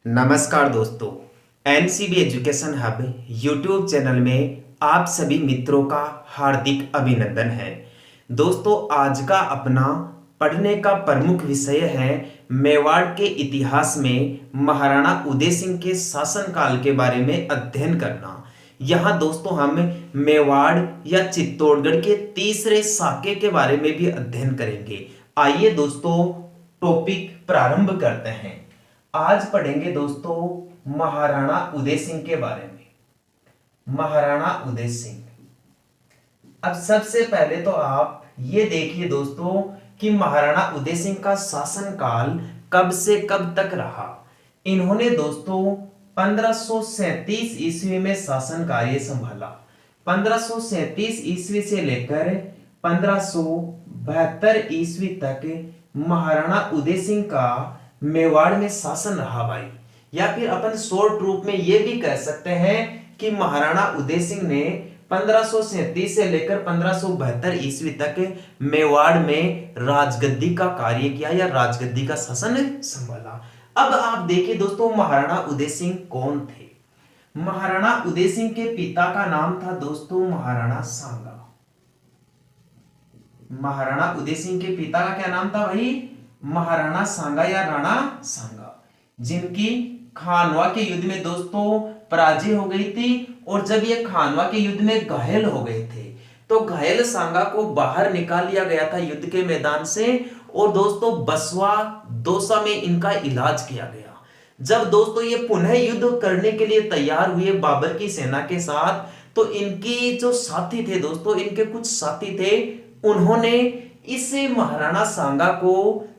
नमस्कार दोस्तों, NCB education hub YouTube channel में आप सभी मित्रों का हार्दिक अभिनंदन है। दोस्तों, आज का अपना पढ़ने का प्रमुख विषय है मेवाड़ के इतिहास में महाराणा उदय सिंह के शासनकाल के बारे में अध्ययन करना। यहाँ दोस्तों हम मेवाड़ या चित्तौड़गढ़ के तीसरे साके के बारे में भी अध्ययन करेंगे। आइए दोस्तों, टॉपिक प्रारंभ करते हैं। आज पढ़ेंगे दोस्तों महाराणा उदय सिंह के बारे में। महाराणा उदय सिंह। अब सबसे पहले तो आप ये देखिए दोस्तों कि महाराणा उदय सिंह का शासनकाल कब से कब तक रहा। इन्होंने दोस्तों 1537 ईस्वी में शासन कार्य संभाला। 1537 ईस्वी से लेकर 1572 ईस्वी तक महाराणा उदय सिंह का मेवाड़ में शासन रहा भाई। या फिर अपन शॉर्ट रूप में यह भी कह सकते हैं कि महाराणा उदय सिंह ने 1537 से लेकर 1572 ईस्वी तक मेवाड़ में राजगद्दी का कार्य किया या राजगद्दी का शासन संभाला। अब आप देखिए दोस्तों, महाराणा उदय सिंह कौन थे। महाराणा उदय सिंह के पिता का नाम था दोस्तों महाराणा सांगा। महाराणा उदय सिंह के पिता का क्या नाम था भाई? महाराणा सांगा या राणा सांगा, जिनकी खानवा के युद्ध में दोस्तों पराजय हो गई थी। और जब ये खानवा के युद्ध में घायल हो गए थे तो घायल सांगा को बाहर निकाल लिया गया था युद्ध के मैदान से, और दोस्तों बसवा दौसा में इनका इलाज किया गया। जब दोस्तों ये पुनः युद्ध करने के लिए तैयार हुए बाबर की सेना के साथ, तो इनकी जो साथी थे दोस्तों, इनके कुछ साथी थे, उन्होंने इस महाराणा सांगा को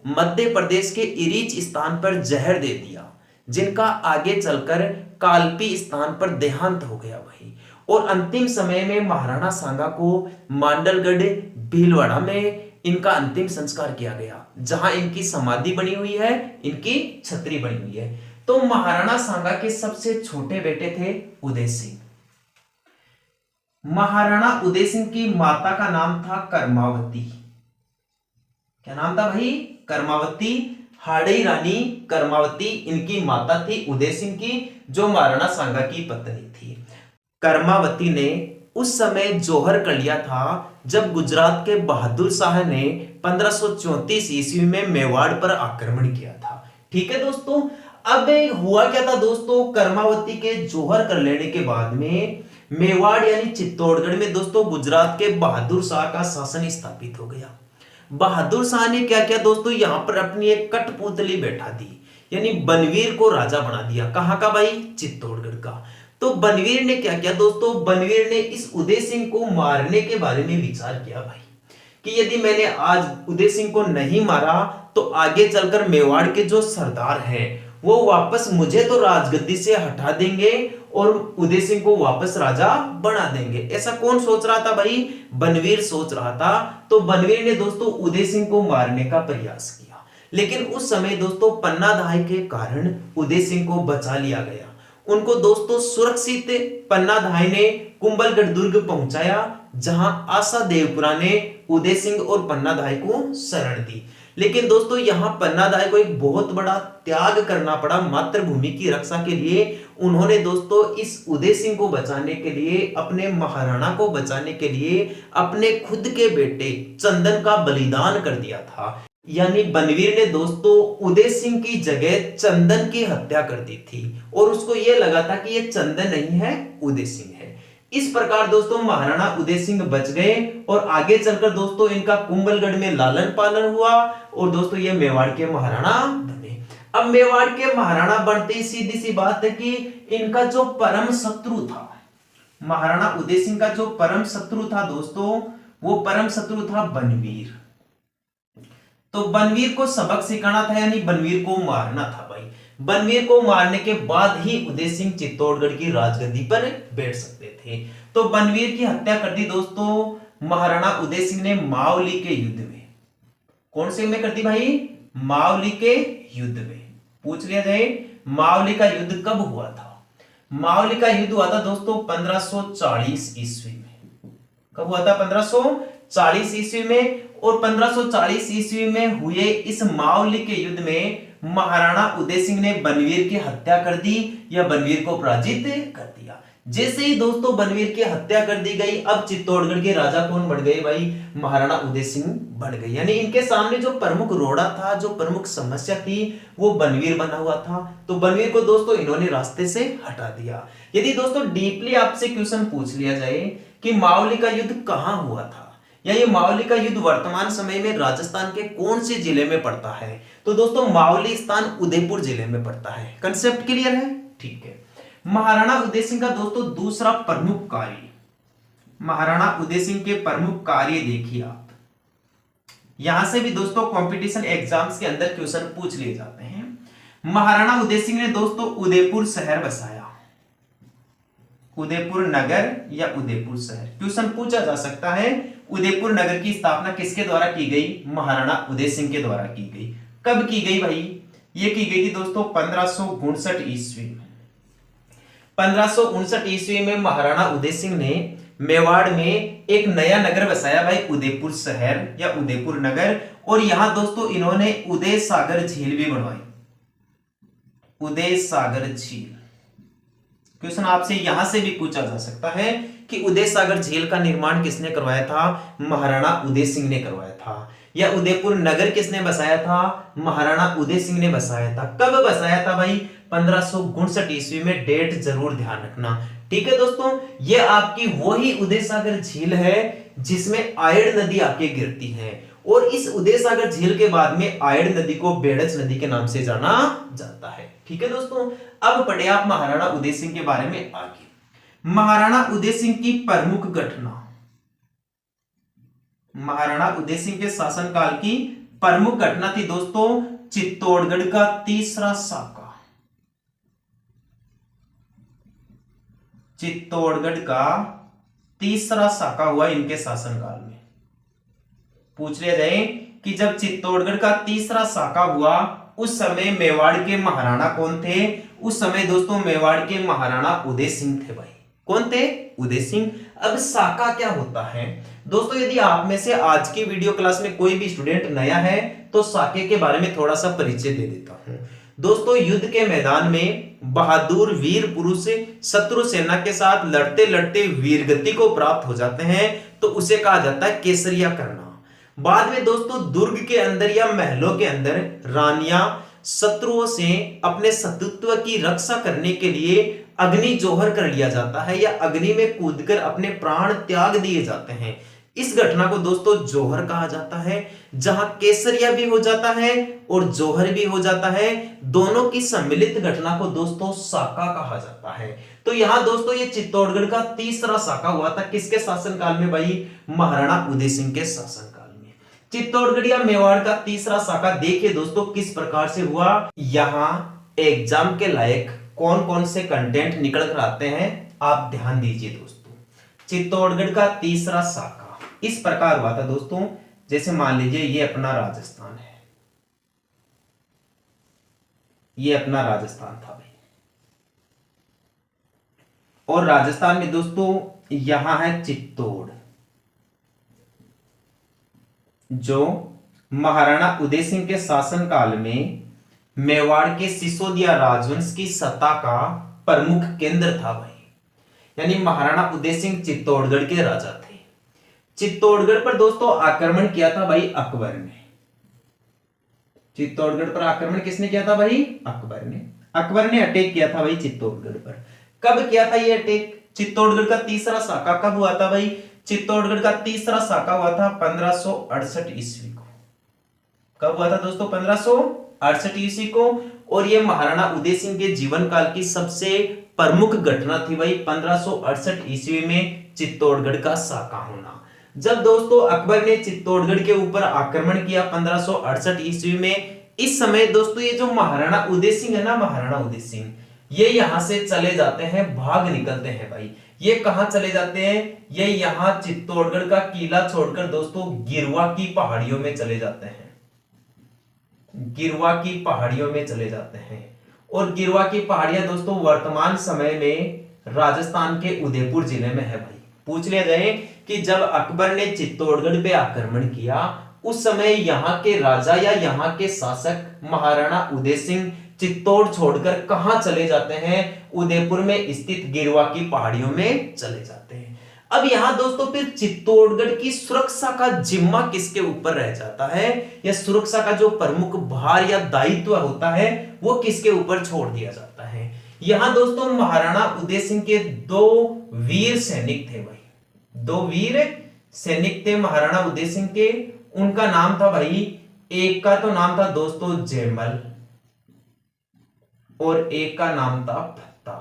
मध्य प्रदेश के इरीच स्थान पर जहर दे दिया, जिनका आगे चलकर कालपी स्थान पर देहांत हो गया भाई। और अंतिम समय में महाराणा सांगा को मांडलगढ़ भीलवाड़ा में इनका अंतिम संस्कार किया गया, जहां इनकी समाधि बनी हुई है, इनकी छतरी बनी हुई है। तो महाराणा सांगा के सबसे छोटे बेटे थे उदय सिंह। महाराणा उदय सिंह की माता का नाम था कर्मावती। क्या नाम था भाई? कर्मावती। हाड़ी रानी कर्मावती इनकी माता थी उदय सिंह की, जो महाराणा सांगा की पत्नी थी। कर्मावती ने उस समय जौहर कर लिया था जब गुजरात के बहादुर शाह ने 1534 ईस्वी में मेवाड़ पर आक्रमण किया था। ठीक है दोस्तों। अब हुआ क्या था दोस्तों, कर्मावती के जौहर कर लेने के बाद में मेवाड़ यानी चित्तौड़गढ़ में दोस्तों गुजरात के बहादुर शाह का शासन स्थापित हो गया। बहादुर शाह ने क्या किया दोस्तों, यहां पर अपनी एक कठपुतली बैठा दी, यानी बनवीर को राजा बना दिया। कहां का भाई? चित्तौड़गढ़ का। तो बनवीर ने क्या किया दोस्तों, बनवीर ने इस उदय सिंह को मारने के बारे में विचार किया भाई, कि यदि मैंने आज उदय सिंह को नहीं मारा तो आगे चलकर मेवाड़ के जो सरदार हैं वो वापस मुझे तो राजगद्दी से हटा देंगे और उदय सिंह को वापस राजा बना देंगे। ऐसा कौन सोच रहा था भाई? बनवीर सोच रहा था। तो बनवीर ने दोस्तों उदय सिंह को मारने का प्रयास किया, लेकिन उस समय दोस्तों पन्नाधाय के कारण उदय सिंह को बचा लिया गया। उनको दोस्तों सुरक्षित पन्नाधाय ने कुंभलगढ़ दुर्ग पहुंचाया, जहां आशा देवपुरा ने उदय सिंह और पन्नाधाय को शरण दी। लेकिन दोस्तों यहां पन्नाधाय को एक बहुत बड़ा त्याग करना पड़ा मातृभूमि की रक्षा के लिए। उन्होंने दोस्तों इस उदय सिंह को बचाने के लिए, अपने महाराणा को बचाने के लिए अपने खुद के बेटे चंदन का बलिदान कर दिया था। यानी बनवीर ने दोस्तों उदय सिंह की जगह चंदन की हत्या कर दी थी, और उसको यह लगा था कि यह चंदन नहीं है, उदय सिंह है। इस प्रकार दोस्तों महाराणा उदय सिंह बच गए, और आगे चलकर दोस्तों इनका कुंभलगढ़ में लालन पालन हुआ, और दोस्तों ये मेवाड़ के महाराणा बने। अब मेवाड़ के महाराणा बनते ही सीधी सी बात है कि इनका जो परम शत्रु था, महाराणा उदय सिंह का जो परम शत्रु था दोस्तों, वो परम शत्रु था बनवीर। तो बनवीर को सबक सिखाना था, यानी बनवीर को मारना था भाई। बनवीर को मारने के बाद ही उदय सिंह चित्तौड़गढ़ की राजगद्दी पर बैठ सकते थे। तो बनवीर की हत्या कर दी दोस्तों महाराणा उदय सिंह ने मावली के युद्ध में। कौन से में कर दी भाई? मावली के युद्ध में। पूछ लिया जाए मावली का युद्ध कब हुआ था? मावली का युद्ध हुआ था दोस्तों 1540 ईस्वी में। कब हुआ था? 1540 ईस्वी में। और 1540 ईस्वी में हुए इस मावली के युद्ध में महाराणा उदय सिंह ने बनवीर की हत्या कर दी या बनवीर को पराजित कर दिया। जैसे ही दोस्तों बनवीर की हत्या कर दी गई, अब चित्तौड़गढ़ के राजा कौन बन गए भाई? महाराणा उदय सिंह बन गए। यानी इनके सामने जो प्रमुख रोड़ा था, जो प्रमुख समस्या थी, वो बनवीर बना हुआ था। तो बनवीर को दोस्तों इन्होंने रास्ते से हटा दिया। यदि दोस्तों डीपली आपसे क्वेश्चन पूछ लिया जाए कि मावली का युद्ध कहां हुआ था, या ये मावली का युद्ध वर्तमान समय में राजस्थान के कौन से जिले में पड़ता है, तो दोस्तों मावली स्थान उदयपुर जिले में पड़ता है। कंसेप्ट क्लियर है? ठीक है। महाराणा उदय सिंह का दोस्तों दूसरा प्रमुख कार्य, महाराणा उदय सिंह के प्रमुख कार्य देखिए आप। यहां से भी दोस्तों कंपटीशन एग्जाम्स के अंदर क्वेश्चन पूछ लिए जाते हैं। महाराणा उदय सिंह ने दोस्तों उदयपुर शहर बसाया, उदयपुर नगर या उदयपुर शहर, क्वेश्चन पूछा जा सकता है। उदयपुर नगर की स्थापना किसके द्वारा की गई? महाराणा उदय सिंह के द्वारा की गई। कब की गई भाई? ये की गई थी दोस्तों 1559 ईस्वी में। 1559 ईस्वी में महाराणा उदय सिंह ने मेवाड़ में एक नया नगर बसाया भाई, उदयपुर शहर या उदयपुर नगर। और यहां दोस्तों इन्होंने उदय सागर झील भी बनवाई, उदय सागर झील। क्वेश्चन आपसे यहां से भी पूछा जा सकता है कि उदय सागर झील का निर्माण किसने करवाया था? महाराणा उदय सिंह ने करवाया था। या उदयपुर नगर किसने बसाया था? महाराणा उदय सिंह ने बसाया था। कब बसाया था भाई? 1559 ईस्वी में। डेट जरूर ध्यान रखना, ठीक है दोस्तों। ये आपकी वही उदय सागर झील है जिसमें आयड़ नदी आके गिरती है, और इस उदय सागर झील के बाद में आयड़ नदी को बेड़च नदी के नाम से जाना जाता है, ठीक है दोस्तों। अब पढ़े आप महाराणा उदय सिंह के बारे में आगे। महाराणा उदय सिंह की प्रमुख घटना, महाराणा उदय सिंह के शासनकाल की प्रमुख घटना थी दोस्तों चित्तौड़गढ़ का तीसरा साका। चित्तौड़गढ़ का तीसरा साका हुआ इनके शासनकाल में। पूछ लिया जाए कि जब चित्तौड़गढ़ का तीसरा साका हुआ उस समय मेवाड़ के महाराणा कौन थे? उस समय दोस्तों मेवाड़ के महाराणा उदय सिंह थे भाई। कौन थे? उदय सिंह। अब साका क्या होता है दोस्तों? यदि आप में से आज की वीडियो क्लास में कोई भी स्टूडेंट नया है तो साके के बारे में थोड़ा सा परिचय दे देता हूं। दोस्तों युद्ध के मैदान में बहादुर वीर पुरुष शत्रु सेना के साथ लड़ते लड़ते वीरगति को प्राप्त हो जाते हैं तो उसे कहा जाता है केसरिया करना। बाद में दोस्तों दुर्ग के अंदर या महलों के अंदर रानियां शत्रुओं से अपने शत्रुत्व की रक्षा करने के लिए अग्नि जोहर कर लिया जाता है, या अग्नि में कूदकर अपने प्राण त्याग दिए जाते हैं। इस घटना को दोस्तों जोहर कहा जाता है, जहां केसरिया भी हो जाता है और जोहर भी हो जाता है। दोनों की सम्मिलित घटना को दोस्तों साका कहा जाता है। तो यहां दोस्तों ये चित्तौड़गढ़ का तीसरा साका हुआ था किसके शासनकाल में भाई? महाराणा उदय सिंह के शासनकाल में। चित्तौड़गढ़ या मेवाड़ का तीसरा साका देखिए दोस्तों किस प्रकार से हुआ। यहां एग्जाम के लायक कौन कौन से कंटेंट निकल कर आते हैं आप ध्यान दीजिए दोस्तों। चित्तौड़गढ़ का तीसरा साका इस प्रकार हुआ था दोस्तों, जैसे मान लीजिए ये अपना राजस्थान है, ये अपना राजस्थान था भाई, और राजस्थान में दोस्तों यहां है चित्तौड़, जो महाराणा उदय सिंह के शासनकाल में मेवाड़ के सिसोदिया राजवंश की सत्ता का प्रमुख केंद्र था भाई। यानी महाराणा उदय सिंह चित्तौड़गढ़ के राजा थे। चित्तौड़गढ़ पर दोस्तों आक्रमण किया था भाई अकबर ने। चित्तौड़गढ़ पर आक्रमण किसने किया था भाई? अकबर ने। अकबर ने अटैक किया था भाई चित्तौड़गढ़ पर। कब किया था ये अटैक? चित्तौड़गढ़ का तीसरा साका कब हुआ था भाई? चित्तौड़गढ़ का तीसरा साका हुआ था 1568 ईस्वी को। कब हुआ था दोस्तों? 1568 ईस्वी को। और ये महाराणा उदय सिंह के जीवन काल की सबसे प्रमुख घटना थी भाई 1568 ईस्वी में चित्तौड़गढ़ का साका होना। जब दोस्तों अकबर ने चित्तौड़गढ़ के ऊपर आक्रमण किया 1568 ईस्वी में, इस समय दोस्तों ये जो महाराणा उदय सिंह है ना, महाराणा उदय सिंह ये यहां से चले जाते हैं, भाग निकलते हैं भाई। ये कहां चले जाते हैं? ये यहां चित्तौड़गढ़ का किला छोड़कर दोस्तों गिरवा की पहाड़ियों में चले जाते हैं। गिरवा की पहाड़ियों में चले जाते हैं। और गिरवा की पहाड़ियां दोस्तों वर्तमान समय में राजस्थान के उदयपुर जिले में है भाई। पूछ लिया जाए कि जब अकबर ने चित्तौड़गढ़ पे आक्रमण किया उस समय यहाँ के राजा या यहाँ के शासक महाराणा उदय सिंह चित्तौड़ छोड़कर कहां चले जाते हैं? उदयपुर में स्थित गिरवा की पहाड़ियों में चले जाते हैं। अब यहां दोस्तों फिर चित्तौड़गढ़ की सुरक्षा का जिम्मा किसके ऊपर रह जाता है, या सुरक्षा का जो प्रमुख भार या दायित्व होता है वो किसके ऊपर छोड़ दिया जाता है? यहां दोस्तों महाराणा उदय सिंह के दो वीर सैनिक थे भाई, दो वीर सैनिक थे महाराणा उदय सिंह के। उनका नाम था भाई, एक का तो नाम था दोस्तों जयमल और एक का नाम था भत्ता।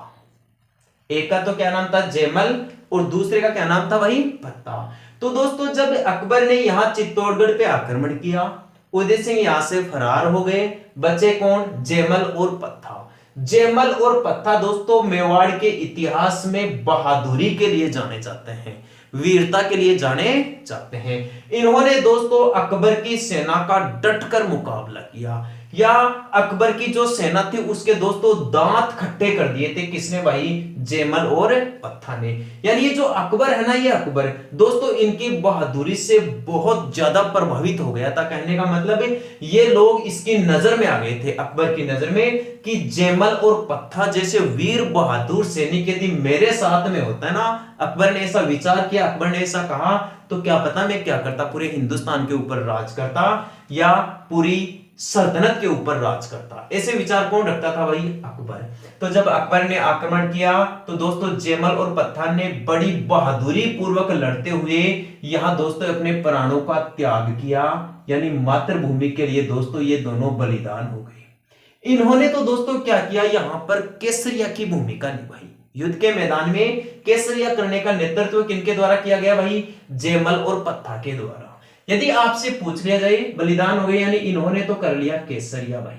एक का तो क्या नाम था जयमल और दूसरे का क्या नाम था भाई भत्ता। तो दोस्तों जब अकबर ने यहां चित्तौड़गढ़ पे आक्रमण किया, उदय सिंह यहां से फरार हो गए, बचे कौन? जयमल और पत्ता। जयमल और पत्ता दोस्तों मेवाड़ के इतिहास में बहादुरी के लिए जाने जाते हैं, वीरता के लिए जाने जाते हैं। इन्होंने दोस्तों अकबर की सेना का डटकर मुकाबला किया, या अकबर की जो सेना थी उसके दोस्तों दांत खट्टे कर दिए थे। किसने भाई? जयमल और पत्ता ने। यानी ये जो अकबर है ना, ये अकबर दोस्तों इनकी बहादुरी से बहुत ज्यादा प्रभावित हो गया था। कहने का मतलब है ये लोग इसकी नजर में आ गए थे, अकबर की नजर में, कि जयमल और पत्ता जैसे वीर बहादुर सैनिक यदि मेरे साथ में होता है ना, अकबर ने ऐसा विचार किया, अकबर ने ऐसा कहा, तो क्या पता मैं क्या करता, पूरे हिंदुस्तान के ऊपर राज करता या पूरी सल्तनत के ऊपर राज करता। ऐसे विचार कौन रखता था भाई? अकबर। तो जब अकबर ने आक्रमण किया तो दोस्तों जयमल और पत्ता ने बड़ी बहादुरी पूर्वक लड़ते हुए यहां दोस्तों अपने प्राणों का त्याग किया, यानी मातृभूमि के लिए दोस्तों ये दोनों बलिदान हो गए। इन्होंने तो दोस्तों क्या किया, यहां पर केसरिया की भूमिका निभाई। युद्ध के मैदान में केसरिया करने का नेतृत्व किनके द्वारा किया गया भाई? जयमल और पत्ता के द्वारा। यदि आपसे पूछ लिया जाए बलिदान हो गए यानी इन्होंने तो कर लिया केसरिया भाई।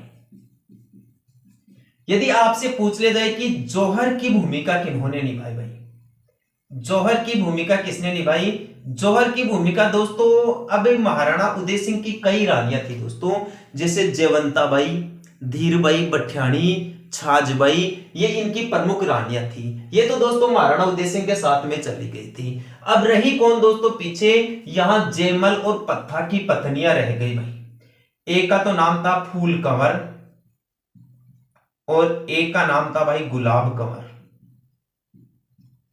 यदि आपसे पूछ लिया जाए कि जौहर की भूमिका किन्होंने निभाई भाई, जौहर की भूमिका किसने निभाई? जौहर की भूमिका दोस्तों, अब महाराणा उदय सिंह की कई रानियां थी दोस्तों, जैसे जयवंताबाई, धीरबाई बठियाणी, छाजबाई, ये इनकी प्रमुख रानियां थी। ये तो दोस्तों महाराणा उदय सिंह के साथ में चली गई थी। अब रही कौन दोस्तों पीछे? यहां जयमल और पत्ता की पत्नियां रह गई भाई। एक का तो नाम था फूल कंवर और एक का नाम था भाई गुलाब कंवर।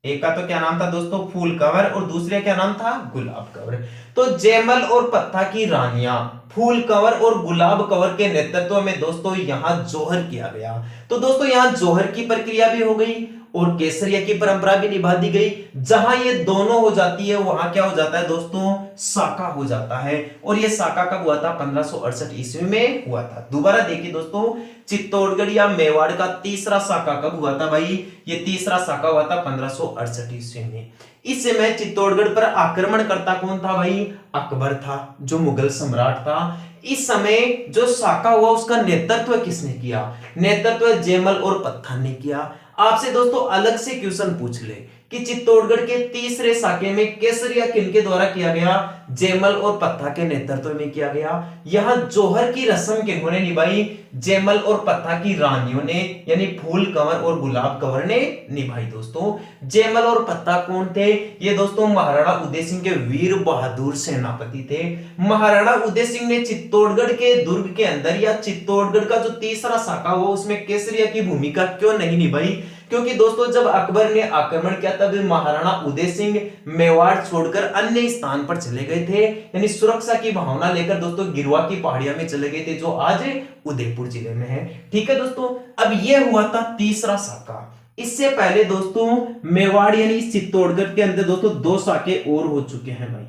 एक का तो क्या नाम था दोस्तों? फूल कंवर, और दूसरे क्या नाम था? गुलाब कंवर। तो जयमल और पत्ता की रानियां फूल कंवर और गुलाब कंवर के नेतृत्व में दोस्तों यहां जौहर किया गया। तो दोस्तों यहां जौहर की प्रक्रिया भी हो गई और केसरिया की परंपरा भी निभा दी गई। जहां ये दोनों हो जाती है वहां क्या हो जाता है दोस्तों? साका हो जाता है। और ये साका कब हुआ था? 1568 ईस्वी में हुआ था। दोबारा देखिए दोस्तों, चित्तौड़गढ़ या मेवाड़ का तीसरा साका कब हुआ था भाई? ये तीसरा साका हुआ था 1568 ईस्वी में। इस समय चित्तौड़गढ़ पर आक्रमण करता कौन था भाई? अकबर था, जो मुगल सम्राट था। इस समय जो साका हुआ उसका नेतृत्व किसने किया? नेतृत्व जयमल और पत्ता ने किया। आपसे दोस्तों अलग से क्वेश्चन पूछ ले कि चित्तौड़गढ़ के तीसरे साके में केसरिया किनके द्वारा किया गया? जयमल और पत्ता के नेतृत्व में किया गया। यहां जौहर की रस्म किन्होंने निभाई? जयमल और पत्ता की रानियों ने, यानी फूल कंवर और गुलाब कंवर ने निभाई। दोस्तों जयमल और पत्ता कौन थे? ये दोस्तों महाराणा उदय सिंह के वीर बहादुर सेनापति थे। महाराणा उदय सिंह ने चित्तौड़गढ़ के दुर्ग के अंदर या चित्तौड़गढ़ का जो तीसरा साका हुआ उसमें केसरिया की भूमिका क्यों नहीं निभाई? क्योंकि दोस्तों जब अकबर ने आक्रमण किया तब महाराणा उदय सिंह मेवाड़ छोड़कर अन्य स्थान पर चले गए थे, यानी सुरक्षा की भावना लेकर दोस्तों गिरवा की पहाड़ियां में चले गए थे, जो आज उदयपुर जिले में है। ठीक है दोस्तों, अब यह हुआ था तीसरा साका। इससे पहले दोस्तों मेवाड़ यानी चित्तौड़गढ़ के अंदर दोस्तों दो साके और हो चुके हैं भाई,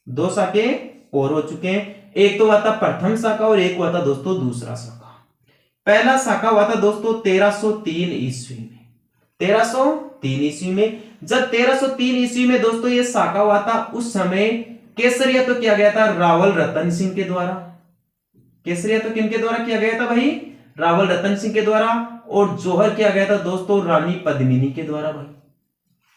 दो साके और हो चुके हैं। एक तो हुआ था प्रथम साका और एक हुआ था दोस्तों दूसरा साका। पहला साका हुआ था दोस्तों 1303 ईस्वी में। 1303 ईस्वी में, जब 1303 ईस्वी में दोस्तों ये साका हुआ था, उस समय केसरिया तो किया गया था रावल रतन सिंह के द्वारा। केसरिया तो किनके द्वारा किया गया था भाई? रावल रतन सिंह के द्वारा। और जौहर किया गया था दोस्तों रानी पद्मिनी के द्वारा भाई।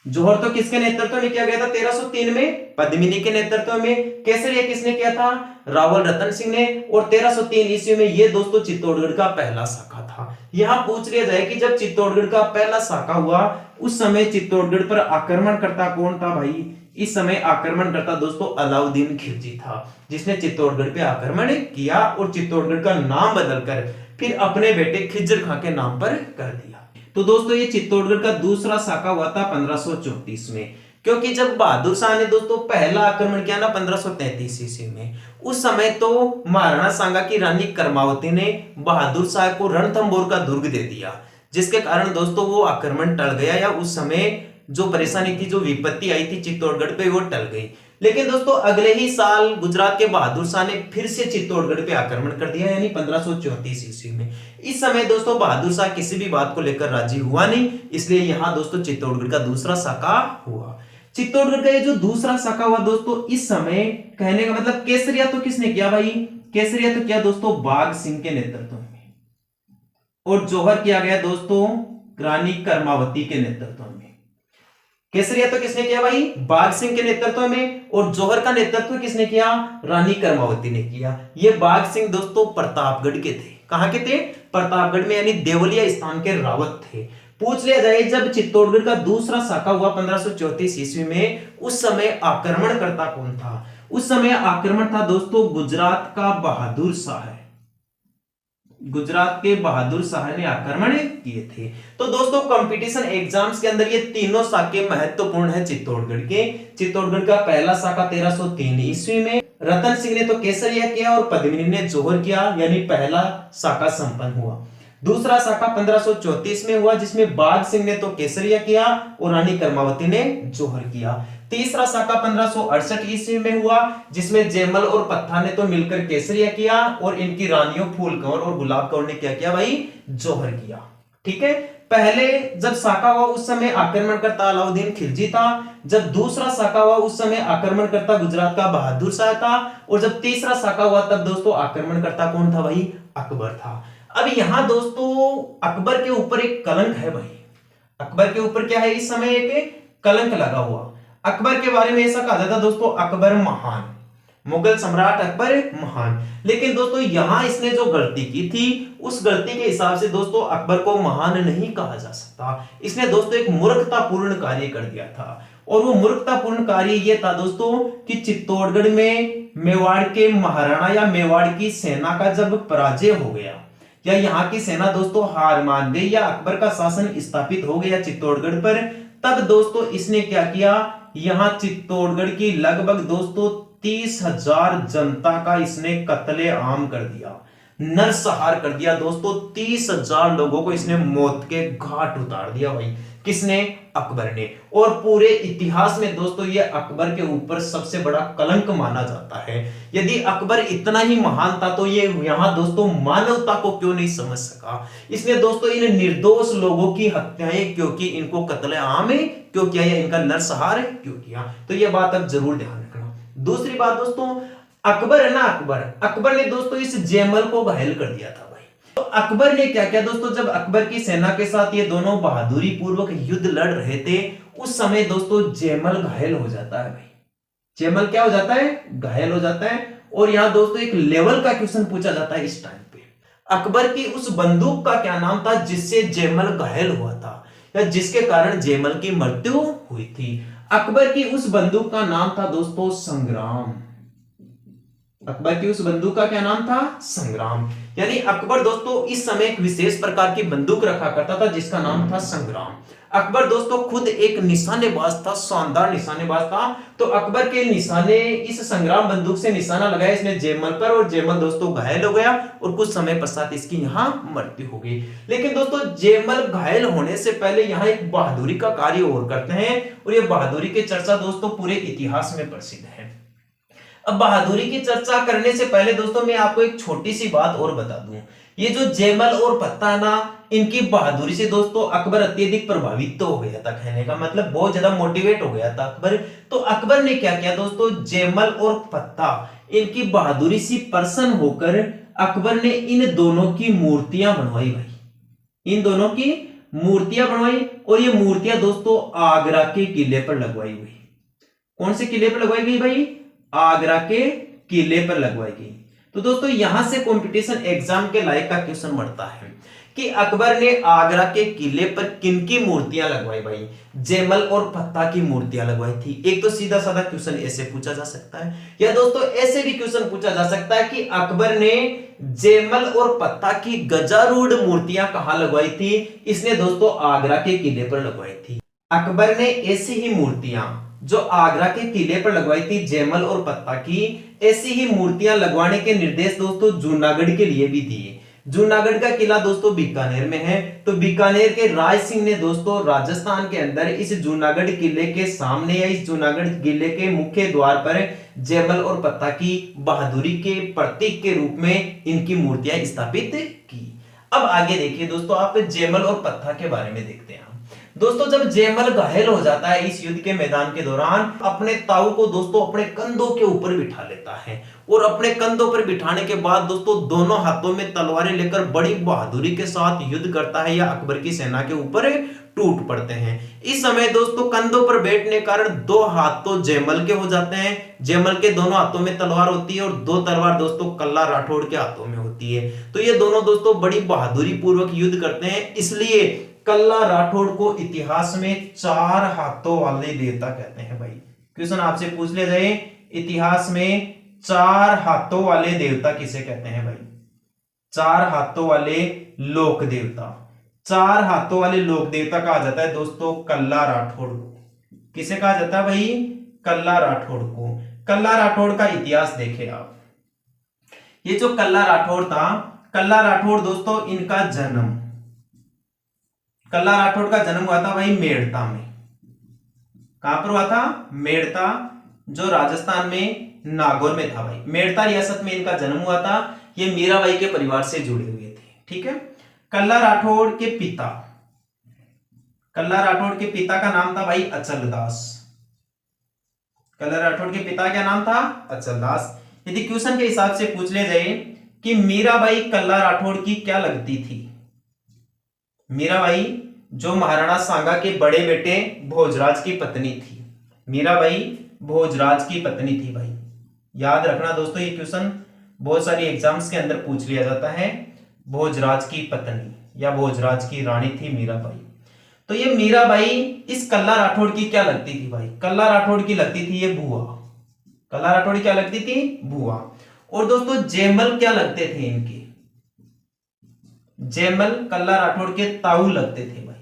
जौहर तो किसके नेतृत्व में किया गया था? 1303 में पद्मिनी के नेतृत्व में। केसरिया किसने किया था? रावल रतन सिंह ने। और 1303 ईस्वी में ये दोस्तों चित्तौड़गढ़ का पहला साका था। यहां पूछ लिया जाए कि जब चित्तौड़गढ़ का पहला साका हुआ उस समय चित्तौड़गढ़ पर आक्रमण करता कौन था भाई? इस समय आक्रमणकर्ता दोस्तों अलाउद्दीन खिलजी था, जिसने चित्तौड़गढ़ पे आक्रमण किया और चित्तौड़गढ़ का नाम बदलकर फिर अपने बेटे खिज्जर खां के नाम पर कर दिया। तो दोस्तों ये चित्तौड़गढ़ का दूसरा साका हुआ था 1534 में, क्योंकि जब बहादुर शाह ने दोस्तों पहला आक्रमण किया ना 1533 ईस्वी में, उस समय तो महाराणा सांगा की रानी करमावती ने बहादुर शाह को रणथंभौर का दुर्ग दे दिया, जिसके कारण दोस्तों वो आक्रमण टल गया, या उस समय जो परेशानी थी, जो विपत्ति आई थी चित्तौड़गढ़ पे, वो टल गई। लेकिन दोस्तों अगले ही साल गुजरात के बहादुर शाह ने फिर से चित्तौड़गढ़ पे आक्रमण कर दिया, यानी 1534 ईस्वी में। इस समय दोस्तों बहादुर शाह किसी भी बात को लेकर राजी हुआ नहीं, इसलिए यहां दोस्तों चित्तौड़गढ़ का दूसरा साका हुआ। चित्तौड़गढ़ का ये जो दूसरा साका हुआ दोस्तों, इस समय कहने का मतलब केसरिया तो किसने किया भाई? केसरिया तो किया दोस्तों बाघ सिंह के नेतृत्व में, और जौहर किया गया दोस्तों रानी करमावती के नेतृत्व में। केसरिया तो किसने किया भाई? बाघ सिंह के नेतृत्व में, और जौहर का नेतृत्व किसने किया? रानी करमावती ने किया। ये बाघ सिंह दोस्तों प्रतापगढ़ के थे। कहां के थे? प्रतापगढ़ में, यानी देवलिया स्थान के रावत थे। पूछ लिया जाए जब चित्तौड़गढ़ का दूसरा साका हुआ 1534 ईस्वी में, उस समय आक्रमणकर्ता कौन था? उस समय आक्रमण था दोस्तों गुजरात का बहादुर शाह। गुजरात के बहादुर शाह ने आक्रमण किए थे। तो दोस्तों कंपटीशन एग्जाम्स के अंदर ये तीनों साके महत्वपूर्ण है चित्तौड़गढ़ के। चित्तौड़गढ़ का पहला साका 1303 ईस्वी में रतन सिंह ने तो केसरिया किया और पद्मिनी ने जौहर किया, यानी पहला साका संपन्न हुआ। दूसरा साका 1534 में हुआ, जिसमें बाघ सिंह ने तो केसरिया किया और रानी करमावती ने जौहर किया। तीसरा साका 1568 ईस्वी में हुआ, जिसमें जयमल और पत्था ने तो मिलकर केसरिया किया और इनकी रानियों फूल कंवर और गुलाब कंवर ने क्या किया भाई? जौहर किया। ठीक है, पहले जब साका हुआ उस समय आक्रमणकर्ता अलाउद्दीन खिलजी था, जब दूसरा साका हुआ उस समय आक्रमणकर्ता गुजरात का बहादुर शाह था, और जब तीसरा साका हुआ तब दोस्तों आक्रमणकर्ता कौन था भाई? अकबर था। अब यहां दोस्तों अकबर के ऊपर एक कलंक है भाई। अकबर के ऊपर क्या है? इस समय एक कलंक लगा हुआ। अकबर के बारे में ऐसा कहा जाता दोस्तों अकबर महान, मुगल सम्राट अकबर महान। लेकिन दोस्तों यहां इसने जो गलती की थी, उस गलती के हिसाब से दोस्तों अकबर को महान नहीं कहा जा सकता। इसने दोस्तों एक मूर्खतापूर्ण कार्य कर दिया था, और वो मूर्खतापूर्ण कार्य ये था दोस्तों कि चित्तौड़गढ़ में मेवाड़ के महाराणा या मेवाड़ की सेना का जब पराजय हो गया, या यहाँ की सेना दोस्तों हार मान गई, या अकबर का शासन स्थापित हो गया चित्तौड़गढ़ पर, तब दोस्तों इसने क्या किया? यहां चित्तौड़गढ़ की लगभग दोस्तों 30,000 जनता का इसने कत्ले आम कर दिया, नरसंहार कर दिया दोस्तों। 30,000 लोगों को इसने मौत के घाट उतार दिया भाई। किसने? अकबर ने। और पूरे इतिहास में दोस्तों ये अकबर के ऊपर सबसे बड़ा कलंक माना जाता है। यदि अकबर इतना ही महान था तो ये यहां दोस्तों मानवता को क्यों नहीं समझ सका? इसने दोस्तों इन निर्दोष लोगों की हत्याएं क्यों की, इनको कत्लेआम क्यों किया, या इनका नरसंहार क्यों किया? तो ये बात अब जरूर ध्यान रखना। दूसरी बात दोस्तों, अकबर है ना, अकबर ने दोस्तों इस जयमल को घायल कर दिया था। तो अकबर ने क्या किया दोस्तों, जब अकबर की सेना के साथ ये दोनों बहादुरी पूर्वक युद्ध लड़ रहे थे, उस समय दोस्तों जयमल घायल हो जाता है भाई। जयमल क्या हो जाता है? घायल हो जाता है। और यहां दोस्तों एक लेवल का क्वेश्चन पूछा जाता है इस टाइम पे, अकबर की उस बंदूक का क्या नाम था जिससे जयमल घायल हुआ था, या जिसके कारण जयमल की मृत्यु हुई थी? अकबर की उस बंदूक का नाम था दोस्तों संग्राम। अकबर की उस बंदूक का क्या नाम था? संग्राम। यानी अकबर दोस्तों इस समय एक विशेष प्रकार की बंदूक रखा करता था जिसका नाम था संग्राम। अकबर दोस्तों खुद एक निशानेबाज था, शानदार निशानेबाज था। तो अकबर के निशाने इस संग्राम बंदूक से निशाना लगाया इसने जयमल पर, और जयमल दोस्तों घायल हो गया और कुछ समय पश्चात इसकी यहाँ मृत्यु हो गई। लेकिन दोस्तों जयमल घायल होने से पहले यहाँ एक बहादुरी का कार्य और करते हैं, और ये बहादुरी की चर्चा दोस्तों पूरे इतिहास में प्रसिद्ध है। अब बहादुरी की चर्चा करने से पहले दोस्तों मैं आपको एक छोटी सी बात और बता दूं। ये जो जयमल और पत्ता ना, इनकी बहादुरी से दोस्तों अकबर अत्यधिक प्रभावित तो हो गया था, कहने का मतलब बहुत ज्यादा मोटिवेट हो गया था अकबर। तो अकबर ने क्या किया दोस्तों, जयमल और पत्ता इनकी बहादुरी से प्रसन्न होकर अकबर ने इन दोनों की मूर्तियां बनवाई भाई। इन दोनों की मूर्तियां बनवाई, और ये मूर्तियां दोस्तों आगरा के किले पर लगवाई गई। कौन से किले पर लगवाई गई भाई? आगरा के किले पर लगवाई गई। तो दोस्तों यहां से कंपटीशन एग्जाम के लायक का क्वेश्चन बढ़ता है कि अकबर ने आगरा के किले पर किनकी मूर्तियां लगवाई भाई? जयमल और फत्ता की मूर्तियां लगवाई थी। एक तो सीधा साधा क्वेश्चन ऐसे पूछा जा सकता है, या दोस्तों ऐसे भी क्वेश्चन पूछा जा सकता है कि अकबर ने जयमल और फत्ता की गजारूढ़ मूर्तियां कहां लगवाई थी? इसने दोस्तों आगरा के किले पर लगवाई थी। अकबर ने ऐसी ही मूर्तियां जो आगरा के किले पर लगवाई थी जयमल और फत्ता की, ऐसी ही मूर्तियां लगवाने के निर्देश दोस्तों जूनागढ़ के लिए भी दिए। जूनागढ़ का किला दोस्तों बीकानेर में है, तो बीकानेर के राय सिंह ने दोस्तों राजस्थान के अंदर इस जूनागढ़ किले के सामने या इस जूनागढ़ किले के मुख्य द्वार पर जयमल और फत्ता की बहादुरी के प्रतीक के रूप में इनकी मूर्तियां स्थापित की। अब आगे देखिए दोस्तों, आप जयमल और फत्ता के बारे में देखते हैं। दोस्तों जब जयमल घायल हो जाता है इस युद्ध के मैदान के दौरान, अपने ताऊ को दोस्तों अपने कंधों के ऊपर बिठा लेता है, और अपने कंधों पर बिठाने के बाद दोस्तों दोनों हाथों में तलवारें लेकर बड़ी बहादुरी के साथ युद्ध करता है, या अकबर की सेना के ऊपर टूट पड़ते हैं। इस समय दोस्तों कंधों पर बैठने के कारण दो हाथ तो जयमल के हो जाते हैं, जयमल के दोनों हाथों में तलवार होती है, और दो तलवार दोस्तों कल्ला राठौड़ के हाथों में होती है। तो ये दोनों दोस्तों बड़ी बहादुरी पूर्वक युद्ध करते हैं, इसलिए कल्ला राठौड़ को इतिहास में चार हाथों वाले देवता कहते हैं भाई। क्वेश्चन आपसे पूछ लिया जाए, इतिहास में चार हाथों वाले देवता किसे कहते हैं भाई? चार हाथों वाले लोक देवता। चार हाथों वाले लोक देवता कहा जाता है दोस्तों कल्ला राठौड़ को। किसे कहा जाता है भाई? कल्ला राठौड़ को। कल्ला राठौड़ का इतिहास देखें आप। ये जो कल्ला राठौड़ था, कल्ला राठौड़ दोस्तों इनका जन्म, कल्ला राठौड़ का जन्म हुआ था भाई मेड़ता में। कहां पर हुआ था? मेड़ता, जो राजस्थान में नागौर में था भाई। मेड़ता रियासत में इनका जन्म हुआ था। ये मीराबाई के परिवार से जुड़े हुए थे, ठीक है। कल्ला राठौड़ के पिता, कल्ला राठौड़ के पिता का नाम था भाई अचलदास। कल्ला राठौड़ के पिता का नाम था अचलदास। यदि क्वेश्चन के हिसाब से पूछ ले जाए कि मीराबाई कल्ला राठौड़ की क्या लगती थी? मीराबाई जो महाराणा सांगा के बड़े बेटे भोजराज की पत्नी थी। मीराबाई भोजराज की पत्नी थी भाई। याद रखना दोस्तों, ये क्वेश्चन बहुत सारी एग्जाम्स के अंदर पूछ लिया जाता है। भोजराज की पत्नी या भोजराज की रानी थी मीराबाई। तो ये मीराबाई इस कल्ला राठौड़ की क्या लगती थी भाई? कल्ला राठौड़ की लगती थी ये बुआ। कल्ला राठौड़ क्या लगती थी? बुआ। और दोस्तों जयमल क्या लगते थे इनके? जयमल कल्ला राठौड़ के ताऊ लगते थे भाई।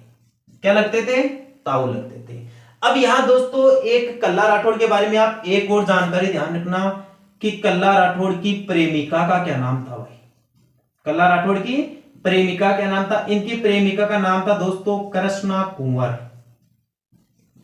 क्या लगते थे? ताऊ लगते थे। अब यहां दोस्तों एक कल्ला राठौड़ के बारे में आप एक और जानकारी ध्यान रखना कि कल्ला राठौड़ की प्रेमिका का क्या नाम था भाई? कल्ला राठौड़ की प्रेमिका क्या नाम था? इनकी प्रेमिका का नाम था दोस्तों कृष्णा कुंवर।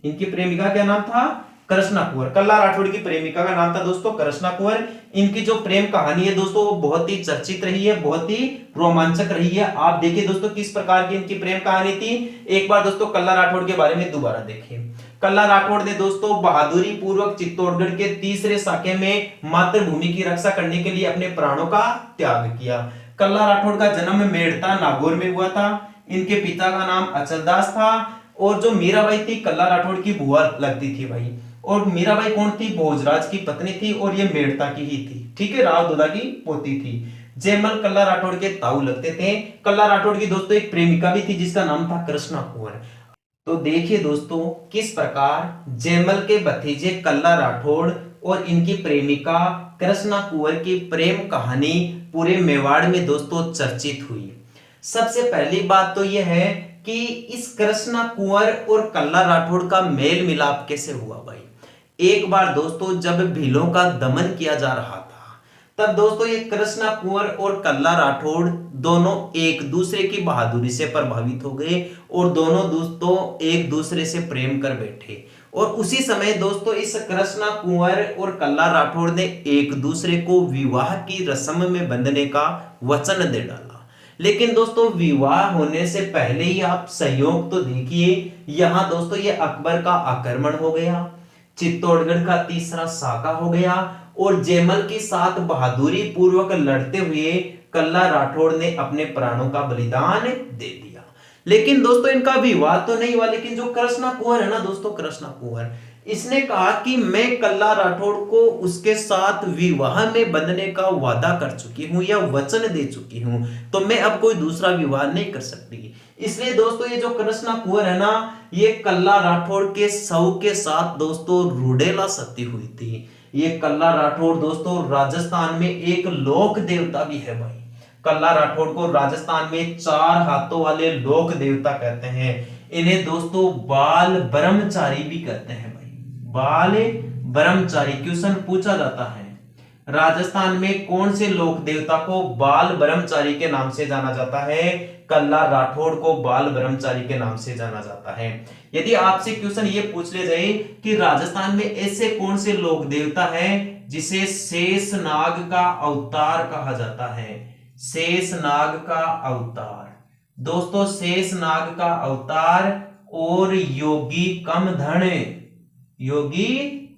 इनकी प्रेमिका क्या नाम था? कृष्णा कुंवर। कल्ला राठौड़ की प्रेमिका का नाम था दोस्तों कृष्णा कुंवर। इनकी जो प्रेम कहानी है दोस्तों वो बहुत ही चर्चित रही है, बहुत ही रोमांचक रही है। आप देखिए दोस्तों किस प्रकार की इनकी प्रेम कहानी थी। एक बार दोस्तों कल्ला राठौड़ के बारे में दोबारा देखिए। कल्ला राठौड़ ने दोस्तों बहादुरी पूर्वक चित्तौड़गढ़ के तीसरे साके में मातृभूमि की रक्षा करने के लिए अपने प्राणों का त्याग किया। कल्ला राठौड़ का जन्म मेड़ता नागौर में हुआ था। इनके पिता का नाम अचलदास था, और जो मीराबाई थी कल्ला राठौड़ की बुआ लगती थी भाई। और मीराबाई कौन थी? भोजराज की पत्नी थी, और ये मेड़ता की ही थी, ठीक है, राव दुल्ला की पोती थी। जयमल कल्ला राठौड़ के ताऊ लगते थे। कल्ला राठौड़ की दोस्तों एक प्रेमिका भी थी जिसका नाम था कृष्णा कुंवर। तो देखिए दोस्तों किस प्रकार जयमल के भतीजे कल्ला राठौड़ और इनकी प्रेमिका कृष्णा कुंवर की प्रेम कहानी पूरे मेवाड़ में दोस्तों चर्चित हुई। सबसे पहली बात तो यह है कि इस कृष्णा कुंवर और कल्ला राठौड़ का मेल मिलाप कैसे हुआ भाई? एक बार दोस्तों जब भीलों का दमन किया जा रहा था, तब दोस्तों ये कृष्णा कुंवर और कल्ला राठौड़ दोनों एक दूसरे की बहादुरी से प्रभावित हो गए, और दोनों दोस्तों एक दूसरे से प्रेम कर बैठे। और उसी समय दोस्तों इस कृष्णा कुंवर और कल्ला राठौड़ ने एक दूसरे को विवाह की रस्म में बंधने का वचन दे डाला। लेकिन दोस्तों विवाह होने से पहले ही आप संयोग तो देखिए, यहां दोस्तों ये अकबर का आक्रमण हो गया, चित्तौड़गढ़ का तीसरा साका हो गया, और जयमल के साथ बहादुरी पूर्वक लड़ते हुए कल्ला राठौड़ ने अपने प्राणों का बलिदान दे दिया। लेकिन दोस्तों इनका विवाह तो नहीं हुआ, लेकिन जो कृष्णा कुंवर है ना दोस्तों, कृष्णा कुंवर इसने कहा कि मैं कल्ला राठौड़ को उसके साथ विवाह में बंधने का वादा कर चुकी हूं या वचन दे चुकी हूं, तो मैं अब कोई दूसरा विवाह नहीं कर सकती। इसलिए दोस्तों ये जो कृष्णा कुंवर है ना, ये कल्ला राठौड़ के शव के साथ दोस्तों रूडेला सती हुई थी। ये कल्ला राठौड़ दोस्तों राजस्थान में एक लोक देवता भी है भाई। कल्ला राठौड़ को राजस्थान में 4 हाथों वाले लोक देवता कहते हैं। इन्हें दोस्तों बाल ब्रह्मचारी भी कहते हैं भाई, बाल ब्रह्मचारी। क्वेश्चन पूछा जाता है राजस्थान में कौन से लोक देवता को बाल ब्रह्मचारी के नाम से जाना जाता है? कल्ला राठौड़ को बाल ब्रह्मचारी के नाम से जाना जाता है। यदि आपसे क्वेश्चन ये पूछ ले जाए कि राजस्थान में ऐसे कौन से लोक देवता हैं जिसे शेषनाग का अवतार कहा जाता है? शेषनाग का अवतार दोस्तों, शेषनाग का अवतार और योगी कमधन, योगी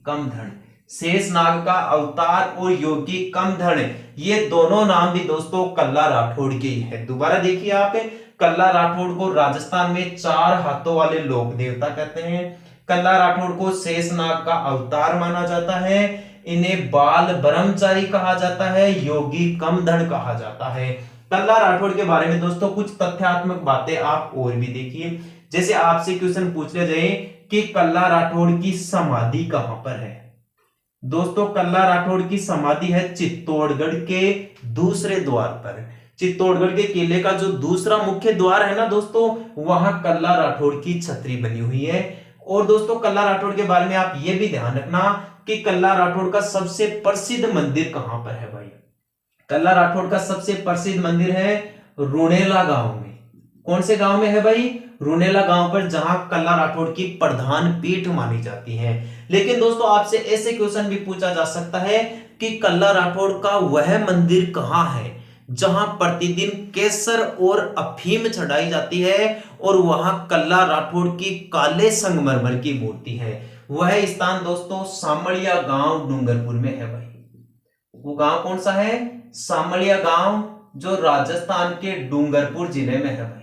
कमधन, शेषनाग का अवतार और योगी कमधन, ये दोनों नाम भी दोस्तों कल्ला राठौड़ के ही है। दोबारा देखिए आप, कल्ला राठौड़ को राजस्थान में 4 हाथों वाले लोक देवता कहते हैं। कल्ला राठौड़ को शेषनाग का अवतार माना जाता है। इन्हें बाल ब्रह्मचारी कहा जाता है, योगी कमधन कहा जाता है। कल्ला राठौड़ के बारे में दोस्तों कुछ तथ्यात्मक बातें आप और भी देखिए। जैसे आपसे क्वेश्चन पूछ ले जाए कि कल्ला राठौड़ की समाधि कहां पर है? दोस्तों कल्ला राठौड़ की समाधि है चित्तौड़गढ़ के दूसरे द्वार पर। चित्तौड़गढ़ के किले का जो दूसरा मुख्य द्वार है ना दोस्तों, वहां कल्ला राठौड़ की छतरी बनी हुई है। और दोस्तों कल्ला राठौड़ के बारे में आप ये भी ध्यान रखना कि कल्ला राठौड़ का सबसे प्रसिद्ध मंदिर कहां पर है भाई? कल्ला राठौड़ का सबसे प्रसिद्ध मंदिर है रुणेला गांव में। कौन से गांव में है भाई? रुणेला गांव पर, जहां कल्ला राठौड़ की प्रधान पीठ मानी जाती है। लेकिन दोस्तों आपसे ऐसे क्वेश्चन भी पूछा जा सकता है कि कल्ला राठौड़ का वह मंदिर कहां है जहां प्रतिदिन केसर और अफीम चढ़ाई जाती है और वहां कल्ला राठौड़ की काले संगमरमर की मूर्ति है? वह स्थान दोस्तों सामड़िया गांव डूंगरपुर में है भाई। वो गांव कौन सा है? सामड़िया गांव, जो राजस्थान के डूंगरपुर जिले में है भाई।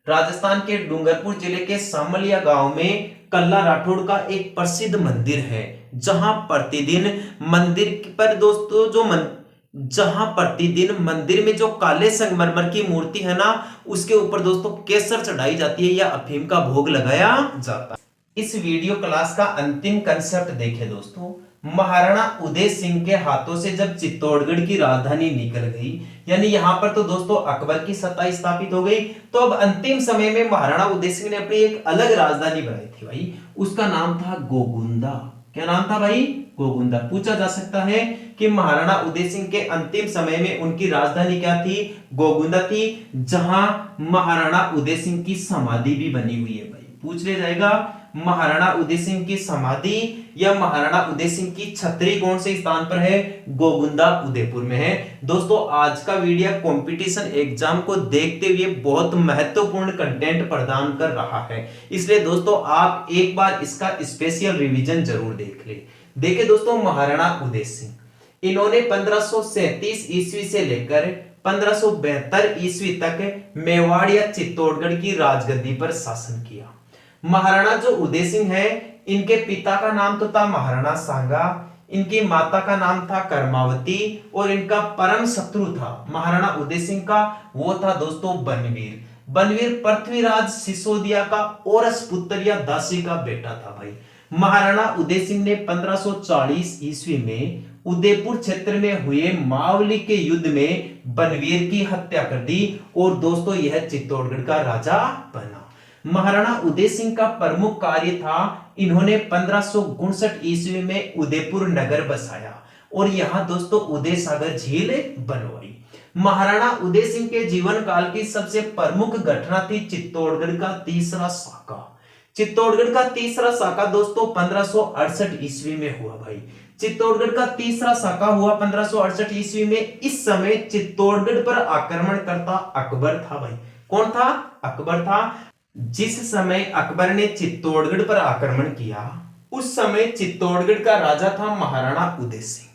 राजस्थान के डूंगरपुर जिले के सामलिया गांव में कल्ला राठौड़ का एक प्रसिद्ध मंदिर है, जहां प्रतिदिन मंदिर पर दोस्तों जहां प्रतिदिन मंदिर में जो काले संगमरमर की मूर्ति है ना, उसके ऊपर दोस्तों केसर चढ़ाई जाती है या अफीम का भोग लगाया जाता है। इस वीडियो क्लास का अंतिम कंसेप्ट देखें दोस्तों। महाराणा उदय सिंह के हाथों से जब चित्तौड़गढ़ की राजधानी निकल गई, यानी यहां पर तो दोस्तों अकबर की सत्ता स्थापित हो गई, तो अब अंतिम समय में महाराणा उदय सिंह ने अपनी एक अलग राजधानी बनाई थी भाई। उसका नाम था गोगुंदा। क्या नाम था भाई? गोगुंदा। पूछा जा सकता है कि महाराणा उदय सिंह के अंतिम समय में उनकी राजधानी क्या थी? गोगुंदा थी, जहां महाराणा उदय सिंह की समाधि भी बनी हुई है भाई। पूछ लिया जाएगा महाराणा उदय सिंह की समाधि या महाराणा उदय सिंह की छतरी कौन से स्थान पर है? गोगुंदा उदयपुर में है। दोस्तों आज का वीडियो कंपटीशन एग्जाम को देखते हुए बहुत महत्वपूर्ण कंटेंट प्रदान कर रहा है, इसलिए दोस्तों आप एक बार इसका स्पेशल रिवीजन जरूर देख ले। देखिए दोस्तों, महाराणा उदय सिंह इन्होंने 1537 ईस्वी से लेकर 1572 ईस्वी तक मेवाड़ या चित्तौड़गढ़ की राजगद्दी पर शासन किया। महाराणा जो उदय सिंह है, इनके पिता का नाम तो था महाराणा सांगा, इनकी माता का नाम था करमावती और इनका परम शत्रु था महाराणा उदय सिंह का, वो था दोस्तों बनवीर। बनवीर पृथ्वीराज सिसोदिया का औरस पुत्र या दासी का बेटा था भाई। महाराणा उदय सिंह ने 1540 ईस्वी में उदयपुर क्षेत्र में हुए मावली के युद्ध में बनवीर की हत्या कर दी और दोस्तों यह चित्तौड़गढ़ का राजा बना। महाराणा उदय सिंह का प्रमुख कार्य था, इन्होंने 1559 ईस्वी में उदयपुर नगर बसाया और यहां दोस्तों उदय सागर झील बनवाई। महाराणा उदय सिंह के जीवन काल की सबसे प्रमुख घटना थी चित्तौड़गढ़ का तीसरा साका। चित्तौड़गढ़ का तीसरा साका दोस्तों 1568 ईस्वी में हुआ भाई। चित्तौड़गढ़ का तीसरा साका हुआ 1568 ईस्वी में। इस समय चित्तौड़गढ़ पर आक्रमण करता अकबर था भाई। कौन था? अकबर था। जिस समय अकबर ने चित्तौड़गढ़ पर आक्रमण किया, उस समय चित्तौड़गढ़ का राजा था महाराणा उदय सिंह।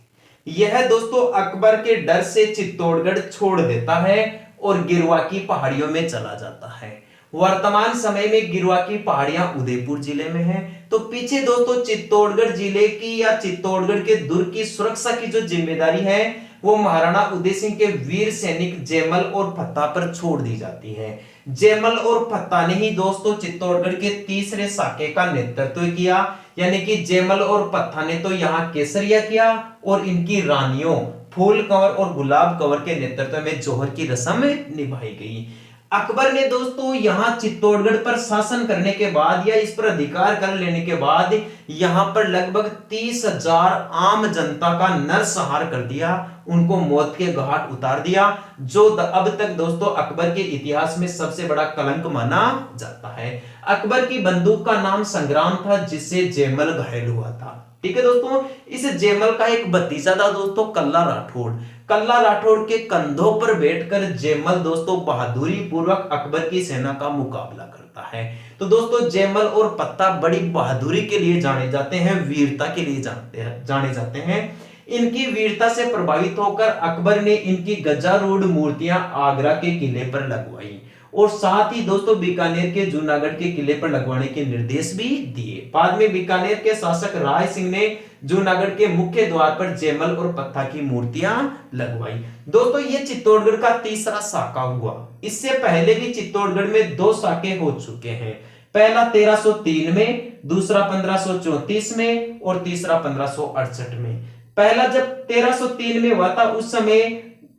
यह दोस्तों अकबर के डर से चित्तौड़गढ़ छोड़ देता है और गिरवा की पहाड़ियों में चला जाता है। वर्तमान समय में गिरवा की पहाड़ियां उदयपुर जिले में है। तो पीछे दोस्तों चित्तौड़गढ़ जिले की या चित्तौड़गढ़ के दुर्ग की सुरक्षा की जो जिम्मेदारी है वो महाराणा उदय सिंह के वीर सैनिक जयमल और फत्ता पर छोड़ दी जाती है। जयमल और फत्ता ने ही दोस्तों चित्तौड़गढ़ के तीसरे साके का नेतृत्व किया, यानी कि जयमल और फत्ता ने तो यहाँ केसरिया किया और इनकी रानियों फूल कंवर और गुलाब कंवर के नेतृत्व में जौहर की रस्म निभाई गई। अकबर ने दोस्तों यहां चित्तौड़गढ़ पर शासन करने के बाद या इस पर अधिकार कर लेने के बाद यहां पर लगभग 30,000 आम जनता का नरसंहार कर दिया, उनको मौत के घाट उतार दिया, जो अब तक दोस्तों अकबर के इतिहास में सबसे बड़ा कलंक माना जाता है। अकबर की बंदूक का नाम संग्राम था, जिससे जयमल घायल हुआ था। ठीक है दोस्तों, इस जयमल का एक भतीजा था दोस्तों कल्ला राठौड़। कल्ला राठौड़ के कंधों पर बैठकर जयमल दोस्तों बहादुरी पूर्वक अकबर की सेना का मुकाबला करता है। तो दोस्तों जयमल और फत्ता बड़ी बहादुरी के लिए जाने जाते हैं, वीरता के लिए जाने जाते हैं। इनकी वीरता से प्रभावित होकर अकबर ने इनकी गजारूढ़ मूर्तियां आगरा के किले पर लगवाई और साथ ही दोस्तों बीकानेर के जूनागढ़ के किले पर लगवाने के निर्देश भी दिए। बाद में बीकानेर के शासक राय सिंह ने जूनागढ़ के मुख्य द्वार पर जयमल और फत्ता की मूर्तियां लगवाई। दोस्तों ये चित्तौड़गढ़ का तीसरा साका हुआ। इससे पहले भी चित्तौड़गढ़ में 2 साके हो चुके हैं। पहला 1303 में, दूसरा 1534 में और तीसरा 1568 में। पहला जब 1303 में हुआ था उस समय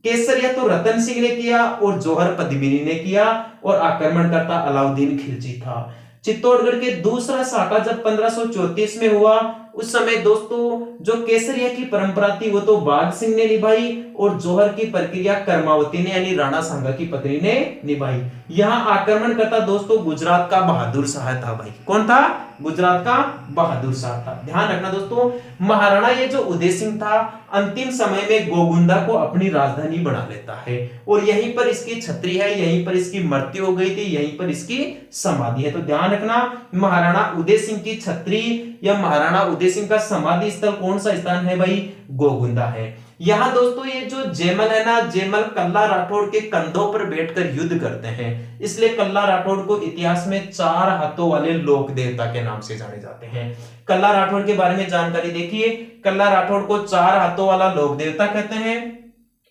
केसरिया तो रतन सिंह ने किया और जौहर पद्मिनी ने किया और आक्रमणकर्ता अलाउद्दीन खिलजी था। चित्तौड़गढ़ के दूसरा साका जब 1534 में हुआ उस समय दोस्तों जो केसरिया की परंपरा थी वो तो बाघ सिंह ने निभाई और जौहर की प्रक्रिया कर्मावती ने यानी राणा सांगा की पत्नी ने निभाई। यहाँ आक्रमणकर्ता दोस्तों गुजरात का बहादुर शाह था। भाई कौन था? गुजरात का बहादुर शाह था। ध्यान रखना दोस्तों, महाराणा ये जो उदय सिंह था अंतिम समय में गोगुंदा को अपनी राजधानी बना लेता है और यहीं पर इसकी छत्री है, यहीं पर इसकी मृत्यु हो गई थी, यहीं पर इसकी समाधि है। तो ध्यान रखना, महाराणा उदय सिंह की छत्री या महाराणा उदय सिंह का समाधि स्थल कौन सा स्थान है भाई? गोगुंदा है। यहाँ दोस्तों ये जो जयमल है ना, जयमल कल्ला राठौड़ के कंधों पर बैठकर युद्ध करते हैं, इसलिए कल्ला राठौड़ को इतिहास में 4 हाथों वाले लोक देवता के नाम से जाने जाते हैं। कल्ला राठौड़ के बारे में जानकारी देखिए। कल्ला राठौड़ को 4 हाथों वाला लोक देवता कहते हैं,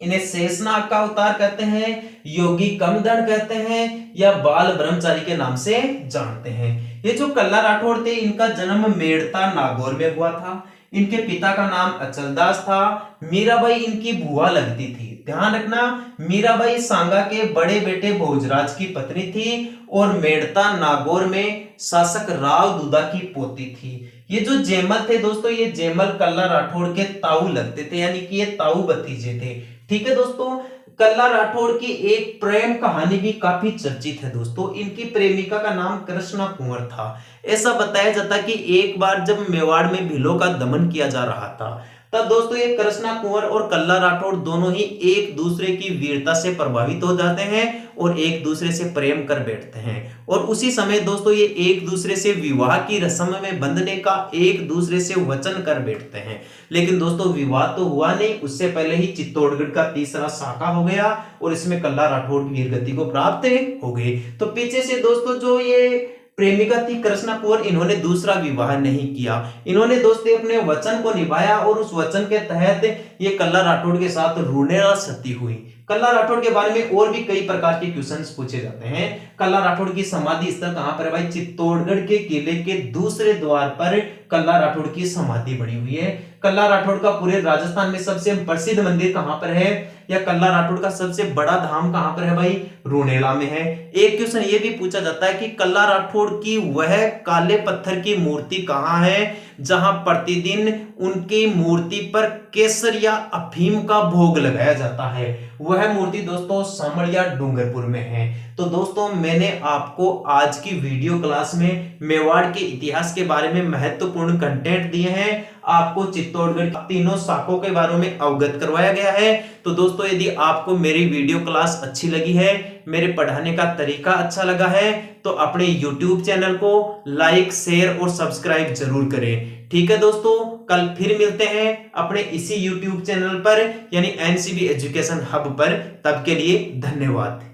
इन्हें शेषनाग का अवतार कहते हैं, योगी कमदड़ कहते हैं या बाल ब्रह्मचारी के नाम से जानते हैं। ये जो कल्ला राठौड़ थे इनका जन्म मेड़ता नागौर में हुआ था। इनके पिता का नाम अचलदास था। मीराबाई इनकी बुआ लगती थी। ध्यान रखना, मीराबाई सांगा के बड़े बेटे भोजराज की पत्नी थी और मेड़ता नागौर में शासक राव दुदा की पोती थी। ये जो जयमल थे दोस्तों, ये जयमल कल्ला राठौड़ के ताऊ लगते थे, यानी कि ये ताऊ भतीजे थे। ठीक है दोस्तों, कल्ला राठौड़ की एक प्रेम कहानी भी काफी चर्चित है दोस्तों। इनकी प्रेमिका का नाम कृष्णा कुंवर था। ऐसा बताया जाता कि एक बार जब मेवाड़ में भीलों का दमन किया जा रहा था तब दोस्तों ये कृष्णा कुंवर और कल्ला राठौड़ दोनों ही एक दूसरे की वीरता से प्रभावित हो जाते हैं और एक दूसरे से प्रेम कर बैठते हैं और उसी समय दोस्तों ये एक दूसरे से विवाह की रस्म में बंधने का एक दूसरे से वचन कर बैठते हैं। लेकिन दोस्तों विवाह तो हुआ नहीं, उससे पहले ही चित्तौड़गढ़ का तीसरा साका हो गया और इसमें कल्ला राठौड़ वीरगति को प्राप्त हो गई। तो पीछे से दोस्तों जो ये प्रेमिका थी कृष्णा कुंवर, इन्होंने दूसरा विवाह नहीं किया। इन्होंने दोस्तों अपने वचन को निभाया और उस वचन के तहत ये कल्ला राठौड़ के साथ रूणेला सती हुई। कल्ला राठौड़ के बारे में और भी कई प्रकार के क्वेश्चंस पूछे जाते हैं। कल्ला राठौड़ की समाधि स्थल कहां पर है भाई? चित्तौड़गढ़ के किले के दूसरे द्वार पर कल्ला राठौड़ की समाधि बनी हुई है। कल्ला राठौड़ का पूरे राजस्थान में सबसे प्रसिद्ध मंदिर कहां पर है या कल्ला राठौड़ का सबसे बड़ा धाम कहां पर है भाई? रूणेला में है। एक क्वेश्चन ये भी पूछा जाता है कि कल्ला राठौड़ की वह काले पत्थर की मूर्ति कहां है जहां प्रतिदिन उनकी मूर्ति पर केसर या अफीम का भोग लगाया जाता है? वह मूर्ति दोस्तों सामड़िया डूंगरपुर में है। तो दोस्तों मैंने आपको आज की वीडियो क्लास में मेवाड़ के इतिहास के बारे में महत्वपूर्ण कंटेंट दिए हैं। आपको चित्तौड़गढ़ तीनों साकों के बारे में अवगत करवाया गया है। तो दोस्तों यदि आपको मेरी वीडियो क्लास अच्छी लगी है, मेरे पढ़ाने का तरीका अच्छा लगा है, तो अपने YouTube चैनल को लाइक, शेयर और सब्सक्राइब जरूर करें। ठीक है दोस्तों, कल फिर मिलते हैं अपने इसी YouTube चैनल पर यानी NCB एजुकेशन हब पर। तब के लिए धन्यवाद।